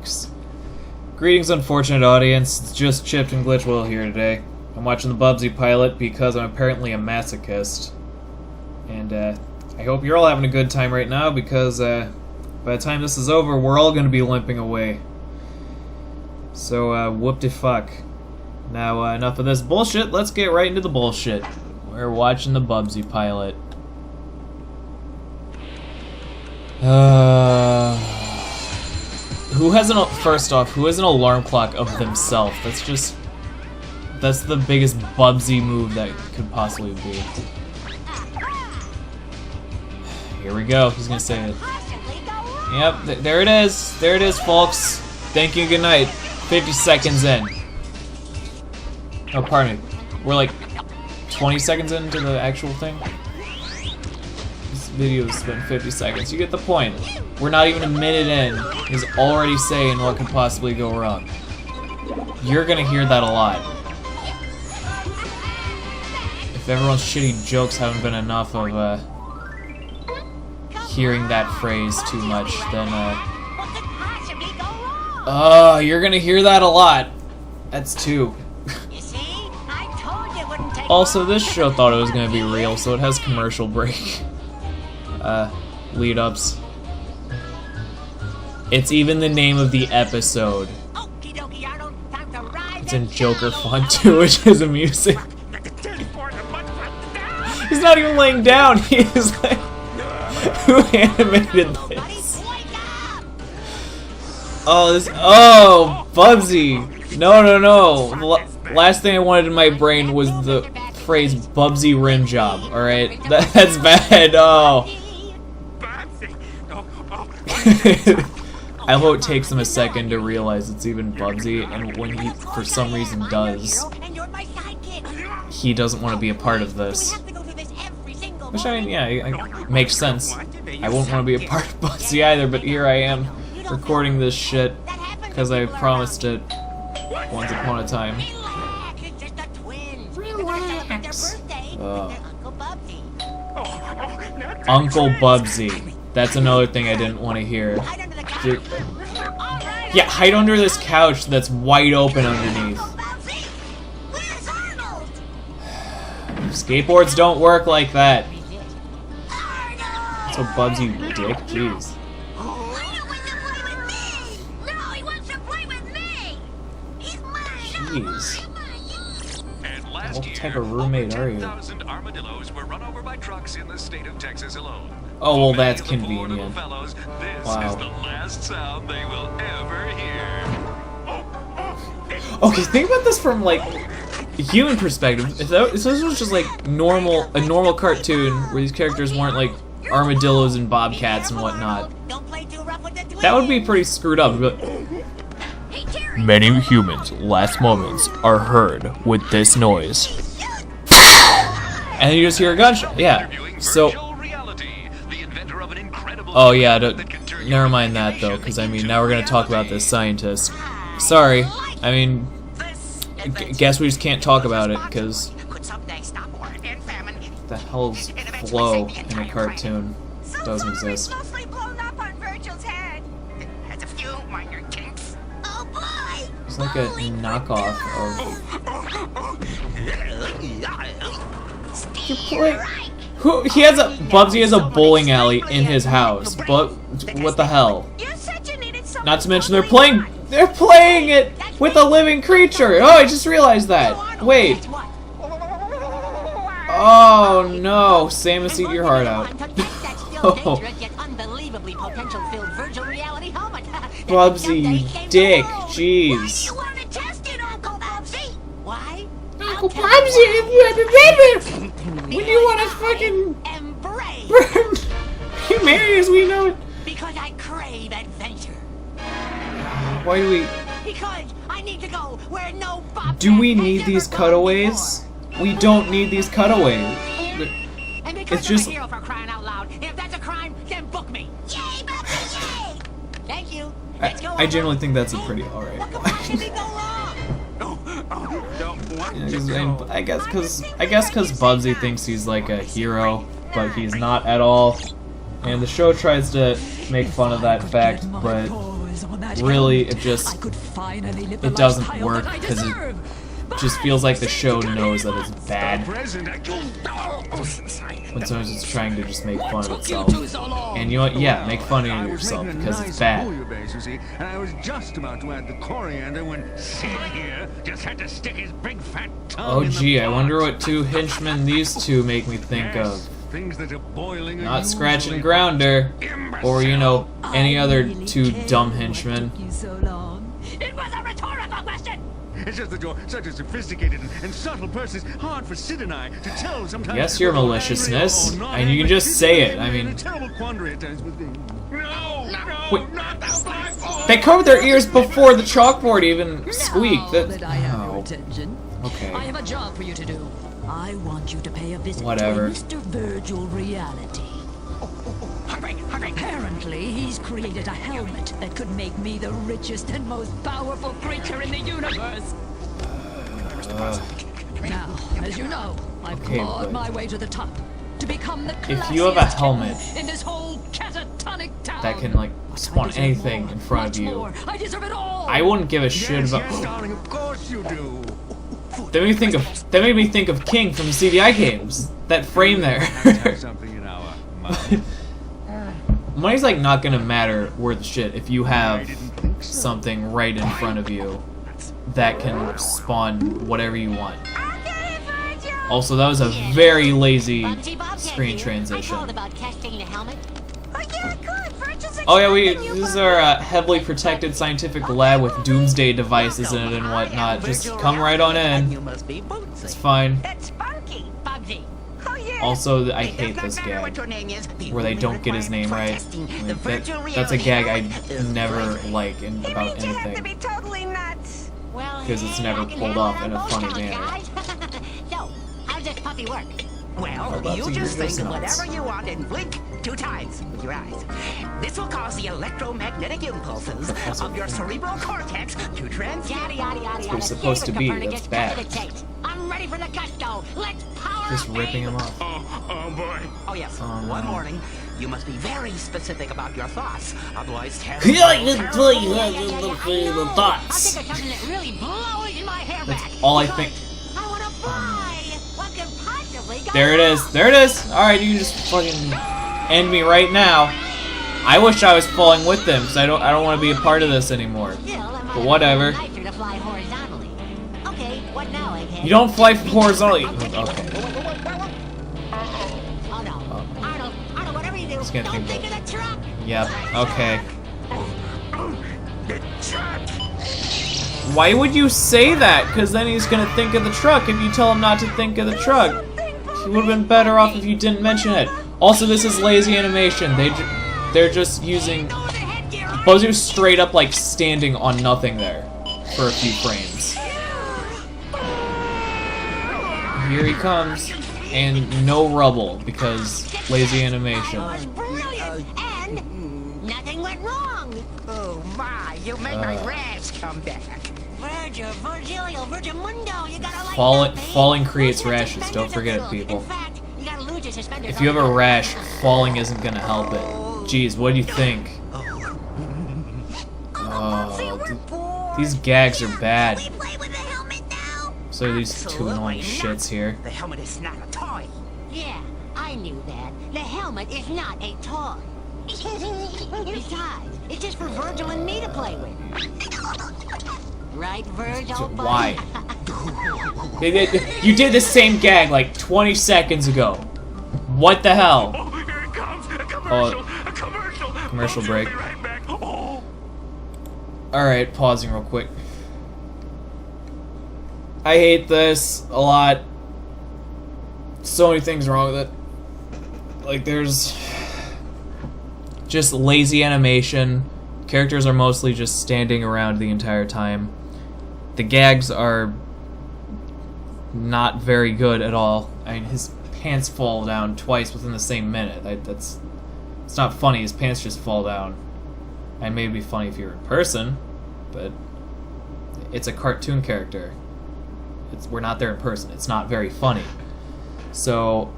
weeks. Greetings, unfortunate audience. It's just Chipped and Glitchwell here today. I'm watching the Bubsy pilot because I'm apparently a masochist. And I hope you're all having a good time right now because by the time this is over, we're all going to be limping away. So, whoop-de-fuck. Now, enough of this bullshit. Let's get right into the bullshit. We're watching the Bubsy pilot. First off, who has an alarm clock of themselves? That's the biggest Bubsy move that could possibly be. Here we go, he's gonna say it. Yep, there it is. There it is, folks. Thank you, good night. 50 seconds in. Oh, pardon me. We're like 20 seconds into the actual thing? This video's been 50 seconds. You get the point. We're not even a minute in. He's already saying what could possibly go wrong. You're gonna hear that a lot. If everyone's shitty jokes haven't been enough of hearing that phrase too much, then you're gonna hear that a lot. That's two. Also, this show thought it was gonna be real, so it has commercial break. Lead-ups. It's even the name of the episode. It's in Joker font too, which is amusing. He's not even laying down, he is like... Who animated this? Oh, Bubsy! No. The last thing I wanted in my brain was the phrase Bubsy rim job, alright? That's bad, oh. I hope it takes him a second to realize it's even Bubsy, and when he, for some reason, does, he doesn't want to be a part of this. Which, I mean, yeah, it makes sense. I won't want to be a part of Bubsy either, but here I am, recording this shit, because I promised it once upon a time. Relax. Uncle Bubsy. That's another thing I didn't want to hear. Yeah, hide under this couch that's wide open underneath. Skateboards don't work like that. So Bubsy, you dick, jeez. Jeez. What type of roommate are you? Oh, well, that's convenient. Wow. Okay, think about this from, like, a human perspective. If this was just, like, a normal cartoon where these characters weren't, like, armadillos and bobcats and whatnot, that would be pretty screwed up. Many humans' last moments are heard with this noise. And then you just hear a gunshot. Yeah. So... Oh yeah, never mind that though, because I mean, now we're gonna talk about this scientist. Sorry, I mean, guess we just can't talk about it, because the hell's flow in a cartoon doesn't exist. It's like a knockoff of... Bubsy has a bowling alley in his house, but what the hell? Not to mention they're playing it with a living creature. Oh, I just realized that. Wait. Oh no, Samus, eat your heart out. Oh. Bubsy, you dick, jeez. Uncle Bubsy, if you had a baby, when you want to fucking burn humanity as we know it. Because I crave adventure. Why do we... Because I need to go where no Bob. Do we need these cutaways? We don't need these cutaways. And because It's just... I'm a hero for crying out loud. If that's a crime, then book me. Yay, Bubsy, yay! Thank you. Let's go. I generally think that's a pretty alright. What could possibly go wrong? Yeah, I guess because Bubsy thinks he's like a hero, but he's not at all. And the show tries to make fun of that fact, but really, it just, it doesn't work because it just feels like the show knows that it's bad when someone's just trying to just make fun of itself. And you know what? Yeah, make fun of yourself because it's bad. And I was just about to add the coriander when Sid here just had to stick his big fat tongue. Oh gee, I wonder what two henchmen these two make me think of. Things that are boiling. Not Scratch and Grounder, or you know, any other two dumb henchmen. It was a rhetorical question. It's just that you're such a sophisticated and subtle person. It's hard for Sid and I to tell sometimes. Yes, your maliciousness, and you can just say it. I mean, wait, they covered their ears before the chalkboard even squeaked. That, oh, okay. I have a job for you to do. I want you to pay a visit Whatever. to Mr. Virgil Reality. Hungry. Apparently, he's created a helmet that could make me the richest and most powerful creature in the universe. Now, as you know, I've clawed my way to the top to become the if you have a classiest helmet in this whole catatonic town. that can like spawn anything in front of you, I deserve it all. I wouldn't give a shit about. Yes, darling, of course you do. That made me think of King from CDI games. That frame there. Something in our mind. Money's like not gonna matter worth shit if you have something right in front of you that can spawn whatever you want. Also, that was a very lazy screen transition. Oh yeah, this is our heavily protected scientific lab with doomsday devices in it and whatnot. Just come right on in. It's fine. That's funky, Bubsy. Also, I hate this gag where they don't get his name right. Like, that's a gag I never like about anything because it's never pulled off in a funny manner. So, how's this puppy work? Well, you just think of whatever you want and blink 2 times with your eyes. This will cause the electromagnetic impulses of your cerebral cortex to transmit. Yada yada yada. That's what it's supposed to be. That's bad. I'm ready for the gusto. Let's power Just ripping him off. Oh boy. Oh yes, Oh, no. one warning. You must be very specific about your thoughts. Otherwise, I'll think of something that really blows my hair back. That's all I think. I wanna fly. What could possibly go There it is. There it is. Alright, you can just fucking end me right now. I wish I was falling with them, because I don't want to be a part of this anymore. But whatever. To fly horizontally. Okay, what now, Egghead? You don't fly horizontally. Okay. Oh no. Arnold, whatever you do, Just gonna don't think think of the truck. Yep. Okay. Why would you say that? Because then he's gonna think of the truck if you tell him not to think of the truck. He would have been better off if you didn't mention it. Also, this is lazy animation. They're just using. Bubsy was straight up like standing on nothing there for a few frames. Here he comes, and no rubble because lazy animation. Brilliant, and nothing went wrong. oh my, you made my rash come back. Virgimundo, you gotta like Falling creates rashes. Don't forget it, people. In fact, you gotta lose your suspenders. If you have a rash, falling isn't gonna help it. Jeez, what do you think? Oh, these gags are bad. We play with the helmet now. So are these two annoying shits here. The helmet is not a toy. Yeah, I knew that. The helmet is not a toy. Besides, it's just for Virgil and me to play with. Right, Virgil? Why? You did the same gag like 20 seconds ago. What the hell? Oh, here it comes. A commercial. Oh. A commercial. Commercial break. Be right back. Oh. Alright, pausing real quick. I hate this a lot. So many things wrong with it. Like, there's just lazy animation. Characters are mostly just standing around the entire time. The gags are not very good at all. I mean, his pants fall down twice within the same minute. It's not funny. His pants just fall down. And maybe funny if you're in person, but it's a cartoon character. We're not there in person. It's not very funny. So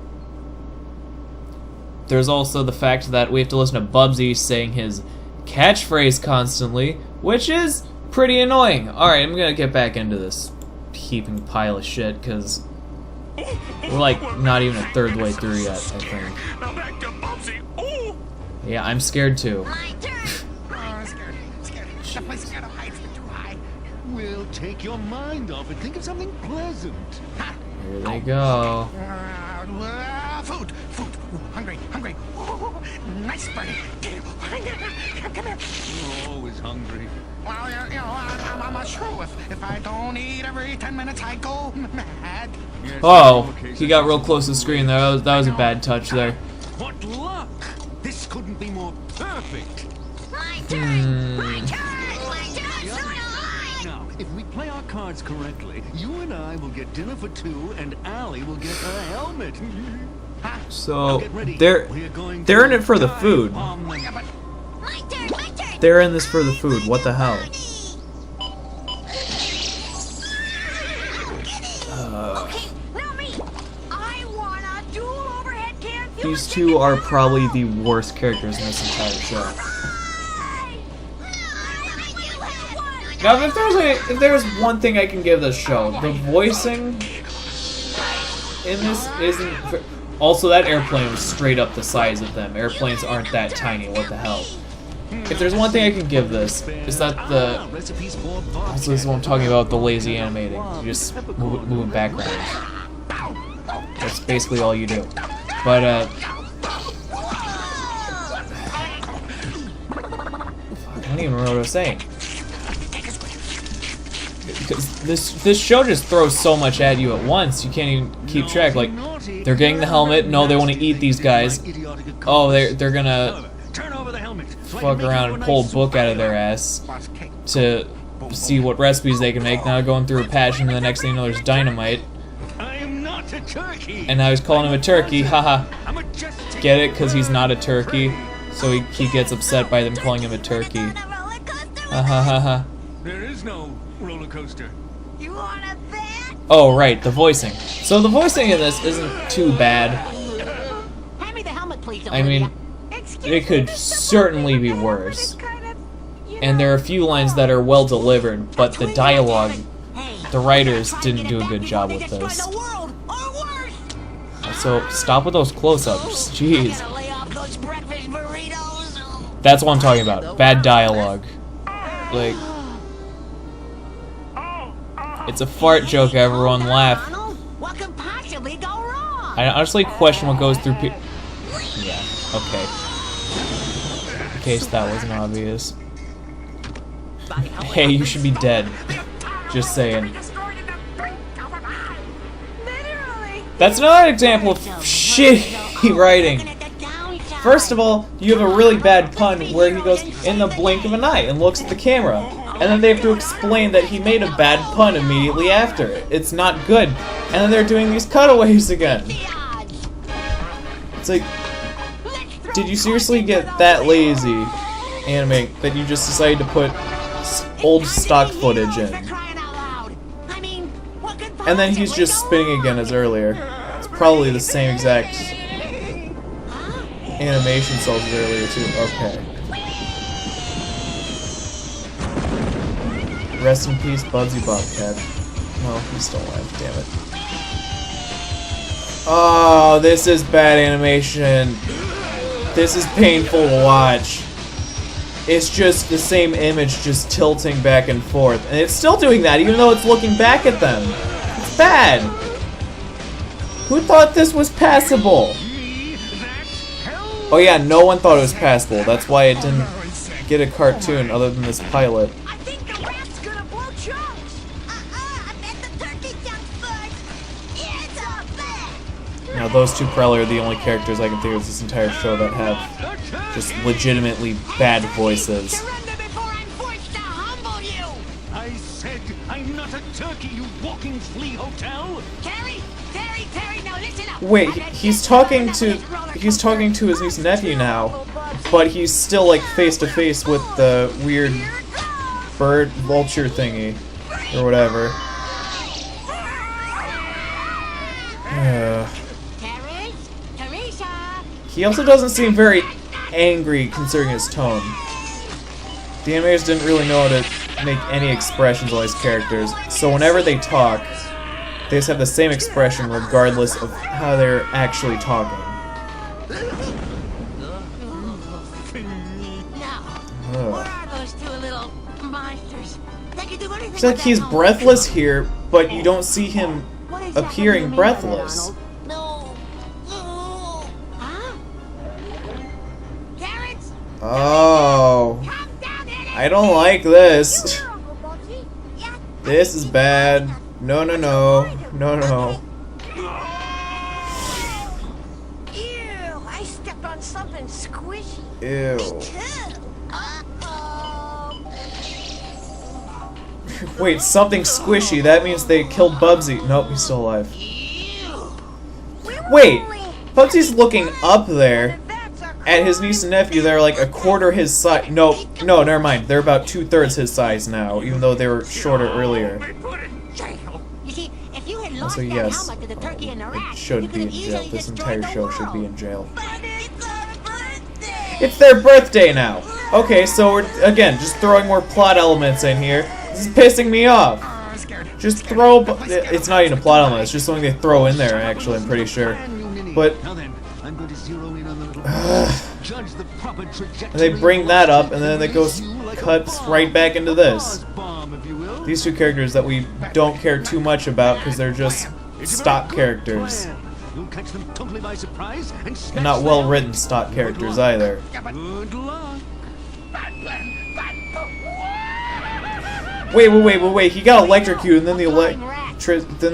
there's also the fact that we have to listen to Bubsy saying his catchphrase constantly, which is pretty annoying. Alright, I'm gonna get back into this heaping pile of shit, because we're like not even a third way through yet, I think. Now back to Bubsy. Oh! Yeah, I'm scared too. My turn. Scared. Definitely scared of heights too high. We'll take your mind off and think of something pleasant. Here they go. Food. Ooh, hungry. Ooh, nice birdie. Come here. Always hungry. Well, I'm not sure if I don't eat every 10 minutes, I go mad. Yes, Oh, okay, he got real close to the screen there. That was a bad touch there. What luck! This couldn't be more perfect. My turn. My turn. Now, if we play our cards correctly, you and I will get dinner for two, and Allie will get her helmet. So Get ready. they're in it for the food. My turn. They're in this for the food. What the hell? Okay, now me. I wanna dual overhead can. These two are probably the worst characters in this entire show. Now, if there's one thing I can give this show, the voicing in this isn't. Also, that airplane was straight up the size of them. Airplanes aren't that tiny. What the hell? If there's one thing I can give this, is that the. Also, this is what I'm talking about, the lazy animating. You just move backgrounds. That's basically all you do. But, I don't even remember what I was saying. Because this show just throws so much at you at once, you can't even keep track. Like, they're getting the helmet, no, they want to eat these guys. Oh, they're gonna fuck around and pull a book out of their ass to see what recipes they can make. Now going through a patch, and the next thing you know, there's dynamite. I am not a turkey. And now he's calling him a turkey, haha. Get it? Because he's not a turkey. So he gets upset by them calling him a turkey. Ha ha ha ha. There is no roller coaster. You want a bet? Oh, right, the voicing. So the voicing in this isn't too bad. Hand me the helmet, please. I mean, it could certainly be worse. And there are a few lines that are well delivered, but the dialogue, the writers didn't do a good job with this. So stop with those close-ups, jeez. That's what I'm talking about, bad dialogue. Like, it's a fart joke, everyone laugh. What could possibly go wrong? I honestly question what goes through people. Yeah, okay. In case that wasn't obvious. Hey, you should be dead. Just saying. That's another example of shitty writing. First of all, you have a really bad pun where he goes in the blink of an eye and looks at the camera. And then they have to explain that he made a bad pun immediately after. It's not good. And then they're doing these cutaways again. It's like, did you seriously get that lazy, anime, that you just decided to put old stock footage in? And then he's just spinning again as earlier. It's probably the same exact animation cells as earlier too. Okay. Rest in peace, Bubsy Bobcat. No, he's still alive, damn it. Oh, this is bad animation. This is painful to watch. It's just the same image just tilting back and forth. And it's still doing that even though it's looking back at them. It's bad. Who thought this was passable? Oh yeah, no one thought it was passable. That's why it didn't get a cartoon other than this pilot. I think the rat's gonna blow chunks. I bet the turkey jumps first. It's a bet. Now those two probably are the only characters I can think of this entire show that have just legitimately bad voices. Surrender before I'm forced to humble you. I said I'm not a turkey, you walking flea hotel. Terry, now listen up. Wait, he's talking to his niece and nephew now, but he's still like face to face with the weird bird vulture thingy or whatever. Teresa. He also doesn't seem very angry considering his tone. the animators didn't really know how to make any expressions on these characters, so whenever they talk, they just have the same expression regardless of how they're actually talking. Now, where are those two little monsters? They can do anything It's like with he's that breathless here, but you don't see him What exactly do you appearing mean by breathless. that, Arnold? No. Huh? Carrots? Oh, Come down here. I don't like this. Here, Uncle Bubsy. Yeah. This is bad. No, no, no. No, no. Ew, I stepped on something squishy. Ew. Uh-oh. Wait, something squishy. That means they killed Bubsy. Nope, he's still alive. Wait, Bubsy's looking up there at his niece and nephew. They're like a quarter his size. No, never mind. They're about 2/3 his size now, even though they were shorter earlier. You see, if you had lost So that yes, helmet to the turkey and the it rat, you should could be in have jail. easily This destroyed entire the show should be world. in jail. But it's our birthday. It's their birthday now. Okay, so we're again just throwing more plot elements in here. This is pissing me off. Just throw. It's not even a plot element. It's just something they throw in there. Actually, I'm pretty sure. But Now then, I'm going to zero in on the little judge the proper trajectory. they bring that up, and then it goes cuts right back into this. Bomb, if you will. These two characters that we don't care too much about because they're just stock characters. You'll catch them totally by surprise and And not well-written stock characters either. Good luck. Wait. He got electrocuted, and then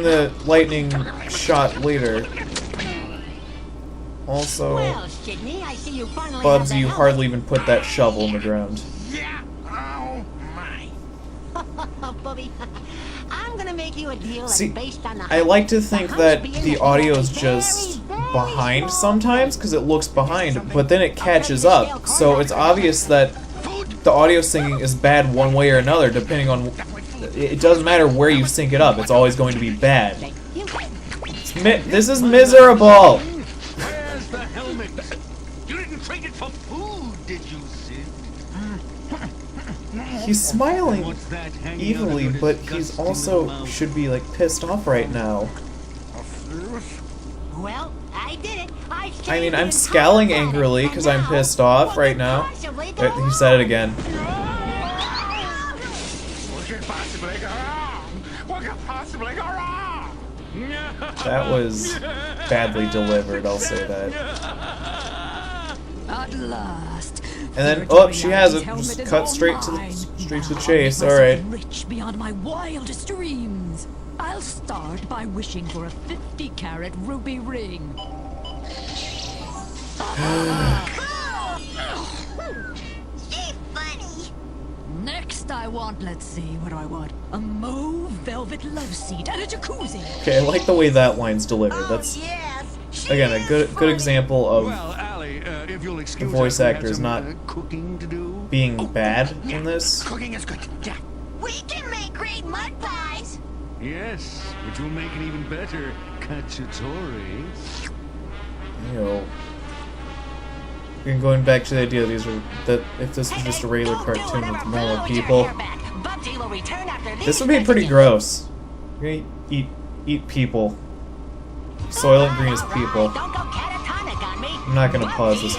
the lightning shot later. Also, Well, Sydney, I see you finally have Bubsy, the you helmet. hardly even put that shovel in the ground. Yeah. Oh my. Bubby, I'm gonna make you a deal that's See, based on the I like to think that being the the audio is very, just very behind sometimes, because it looks behind, but then it catches up. So it's obvious that the audio syncing is bad one way or another, depending on... It doesn't matter where you sync it up, it's always going to be bad. This is miserable! Where's the helmet? You didn't trade it for food, did you, Sid? He's smiling What's that hanging evilly, out of but your he's disgusting also mouth? should be like pissed off right now. Well, I did it. I mean, I'm scowling angrily because I'm pissed off right now. He said it again. What could possibly go wrong? What could possibly go wrong? That was badly delivered, I'll say that. At last. And then, oh, she has it. Just cut straight to the chase. All right. Rich beyond my wildest dreams. I'll start by wishing for a 50-carat ruby ring. She's funny. Next, I want, let's see, what do I want? A mauve velvet love seat and a jacuzzi. Okay, I like the way that line's delivered. That's Yes. again a good example of Well, Allie, if you'll excuse voice us, we have actor is some, not cooking to do. being bad in this. Cooking is good. Yeah. We can make great mud pies. Yes, which will make it even better. Cacciatore. Ew. Again, going back to the idea that if this was just a regular cartoon with normal people, Bubsy will return after this would be pretty gross. You're gonna eat people. Soylent Green is people. Don't go catatonic on me. I'm not gonna pause this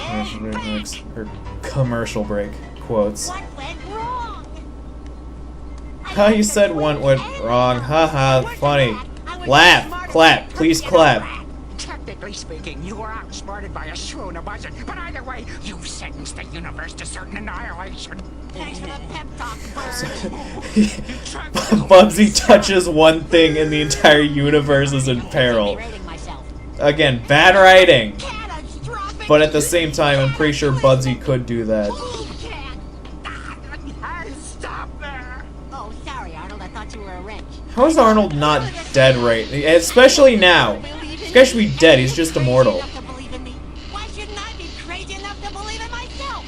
commercial break. Quotes. What went wrong? How you said one went wrong. Haha, funny. Laugh. Clap. Please clap. Technically speaking, you were outsmarted by a shrew and a buzzard, but either way, you've sentenced the universe to certain annihilation. Thanks for the pep talk, Bird. Bubsy touches one thing and the entire universe is in peril. Rating myself. Again, bad writing. Catastrophic. But at the same time, I'm pretty sure Bubsy could do that. Stop there. Oh, sorry, Arnold. I thought you were a wrench. How is Arnold not dead right? Especially now. This guy should be dead, he's just immortal. Why shouldn't I be crazy enough to believe in myself?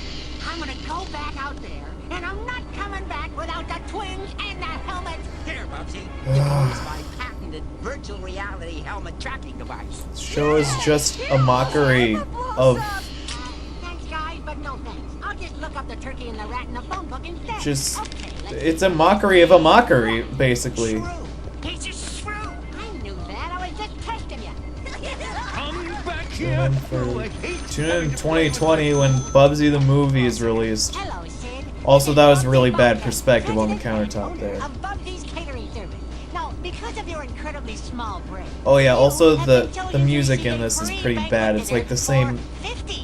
I'm gonna go back out there, and I'm not coming back without the twins and the helmet. Here, Bubsy. You can use my patented virtual reality helmet tracking device. This show is just a mockery of Thanks, guys. but no thanks. I'll just look up the turkey and the rat in the phone book instead. Just, Okay, let's it's a mockery of a mockery, basically. Shrew. He's a shrew. I knew that. I was just testing you. Come back Tune here. in Tune in 2020 when Bubsy the movie is released. Hello, Sid. Also, that was really bad perspective on the countertop there. Of Bubsy's catering service. Now, because of your incredibly small brain. Oh yeah, also the music in this is pretty bad. It's like the same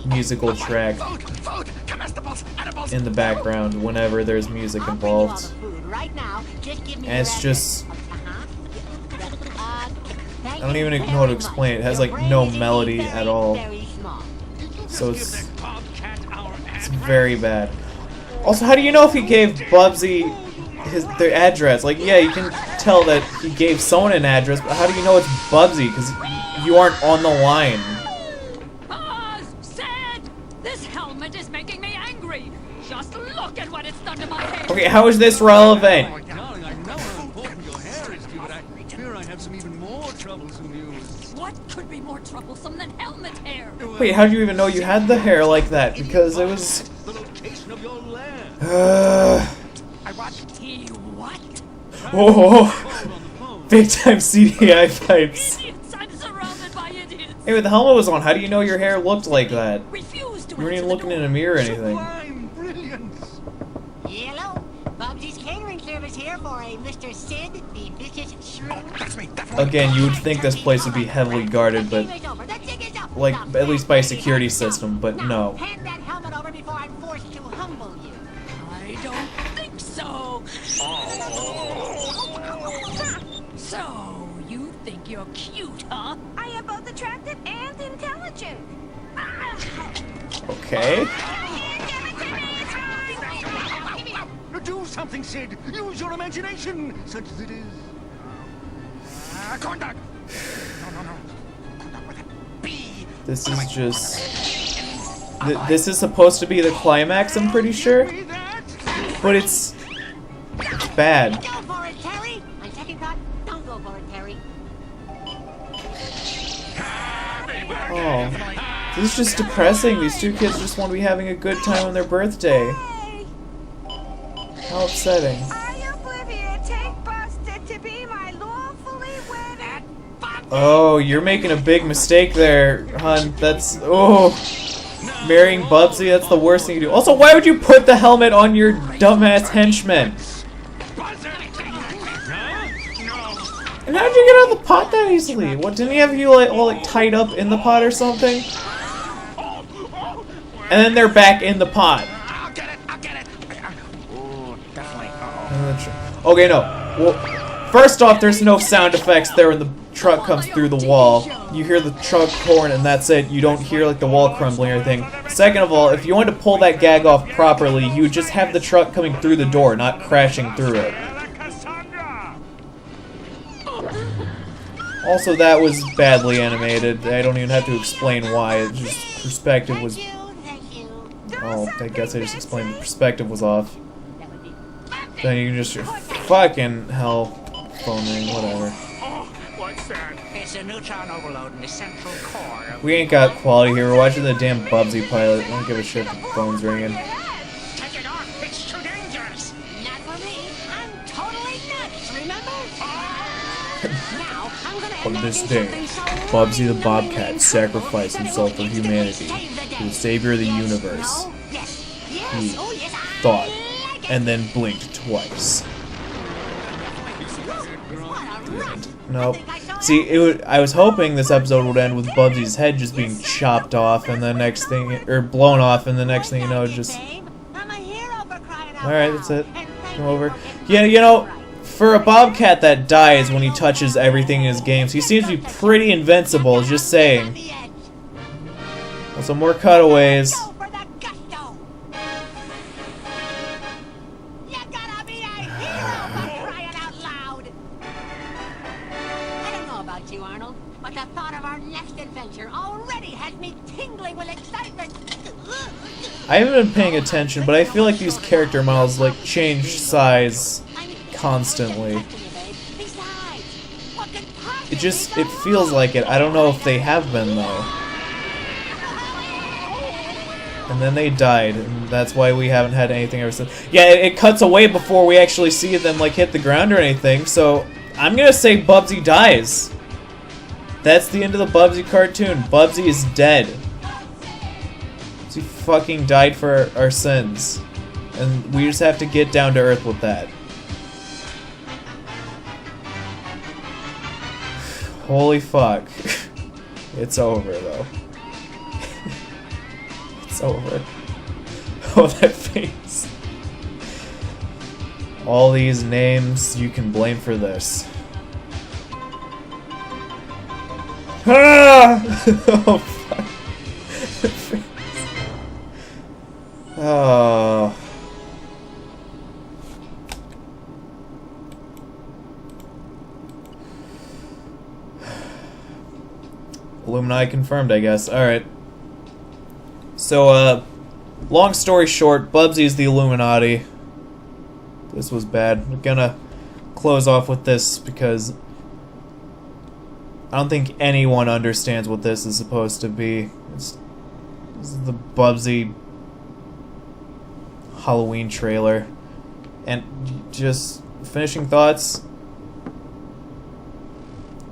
musical track Vote, vote. Comestibles, edibles. in the background whenever there's music involved. And it's just, I don't even know how to explain it. It has like no melody at all. So it's very bad. Also, how do you know if he gave Bubsy their address? Like, yeah, you can tell that he gave someone an address, but how do you know it's Bubsy? Because you aren't on the line. Pause! Sid! This helmet is making me angry! Just look at what it's done to my hair! Okay, how is this relevant? Darling, I know how important your hair is to you, but I fear I have some even more troublesome news. What could be more troublesome than helmet hair? Wait, how do you even know you had the hair like that? Because it was... The location of your lair. I watched. He what? Oh, big time CDI vibes. Idiots! I'm surrounded by idiots! Hey, but the helmet was on. How do you know your hair looked like that? Refuse to You weren't even answer the looking in door. a mirror or anything. Sublime brilliance. Hello, Bubsy's catering service here for a Mr. Sid, the vicious shrew. That's me. Definitely. Again, you would think this place would be heavily guarded, but like at least by a security system, but no. Hand that helmet over before I'm forced to humble you. I don't think so. So, you think you're cute, huh? I am both attractive and intelligent. Okay. Do something, Sid. Use your imagination, such as it is. Corn dog. No. Corn dog with a B. This is just... this is supposed to be the climax, I'm pretty sure. Be that. But it's bad. Go for it, Terry. On second thought, don't go for it, Terry. Oh. This is just depressing. These two kids just want to be having a good time on their birthday. How upsetting. Are you Olivia? Take Buster to be my lawfully wedded. Oh, you're making a big mistake there, hon. That's... oh. Marrying Bubsy, that's the worst thing you do. Also, why would you put the helmet on your dumbass henchman? And how'd you get out of the pot that easily? What, didn't he have you like all like tied up in the pot or something? And then they're back in the pot. I'll get it. Oh, definitely. Okay, no. Well, first off, there's no sound effects there when the truck comes through the wall. You hear the truck horn and that's it. You don't hear like the wall crumbling or anything. Second of all, if you wanted to pull that gag off properly, you would just have the truck coming through the door, not crashing through it. Also, that was badly animated. I don't even have to explain why. It just perspective was... Thank you. oh, I guess I just explained the perspective was off. Then you can just fucking hell, phone ring, whatever. What's that? It's a neutron overload in the central core of... We ain't got quality here. We're watching the damn Bubsy pilot. I don't give a shit if the phone's ringing. Take it off. It's too dangerous. Not for me. I'm totally nuts, remember? Now, I'm gonna On this imagine day, something so Bubsy the random Bobcat and sacrificed himself for instantly humanity, save the for the day. savior of the Yes, universe. no, yes, He yes, oh yes, I thought, like it. and then blinked twice. What a rush. Nope. I think I saw See, that. I was hoping this episode would end with Bubsy's head just being chopped off, and the next thing, or blown off, and the next thing you know, just... Babe, I'm a hero for crying out alright, loud. that's it. And thank Come you over. for getting Yeah, my you know, right. for a Bobcat that dies when he touches everything in his games, he seems to be pretty invincible, just saying. The edge. Also, more cutaways. Go for the gusto. You gotta be a hero for crying out loud. I don't know about you, Arnold, but the thought of our next adventure already has me tingling with excitement. I haven't been paying attention, but I feel like these character models, like, change size constantly. Besides, what could possibly It feels like it. I don't know if they have been, though. And then they died, and that's why we haven't had anything ever since. Yeah, it cuts away before we actually see them like hit the ground or anything, so I'm gonna say Bubsy dies. That's the end of the Bubsy cartoon. Bubsy is dead. He fucking died for our sins. And we just have to get down to earth with that. Holy fuck. It's over though. It's over. Oh, that face. All these names you can blame for this. Ah! Oh, fuck. Oh. Illuminati confirmed, I guess. Alright. So, long story short, Bubsy is the Illuminati. This was bad. We're gonna close off with this because I don't think anyone understands what this is supposed to be. This is the Bubsy Halloween trailer. And just finishing thoughts.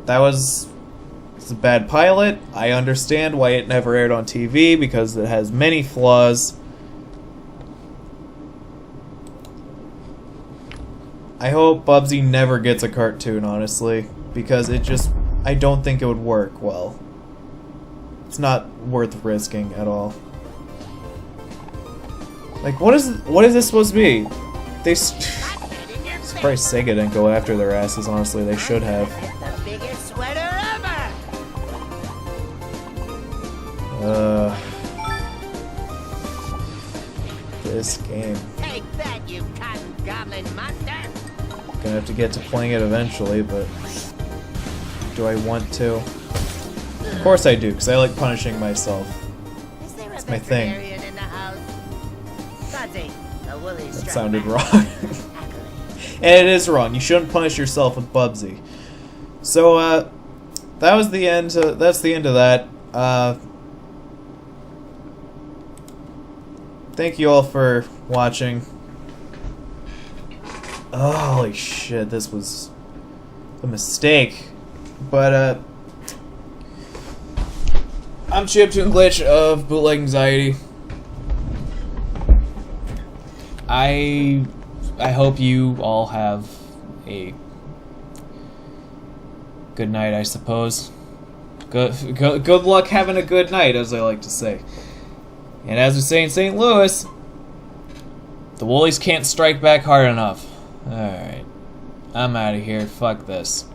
It's a bad pilot. I understand why it never aired on TV because it has many flaws. I hope Bubsy never gets a cartoon, honestly, because I don't think it would work well. It's not worth risking at all. Like, what is this supposed to be? Surprised Sega didn't go after their asses, honestly. They should have. The biggest sweater ever. This game. Take that, you cotton goblin monster. Gonna have to get to playing it eventually, but do I want to? Of course I do, because I like punishing myself. Is there a my thing. veterinarian in the house? Bubsy, the woolly That struck sounded back. wrong. And it is wrong. You shouldn't punish yourself with Bubsy. So, that was the end. That's the end of that. Thank you all for watching. Oh, holy shit, this was a mistake. But, I'm Chiptune Glitch of Bootleg Anxiety. I hope you all have a good night, I suppose. Good luck having a good night, as I like to say. And as we say in St. Louis, the Woolies can't strike back hard enough. Alright. I'm out of here. Fuck this.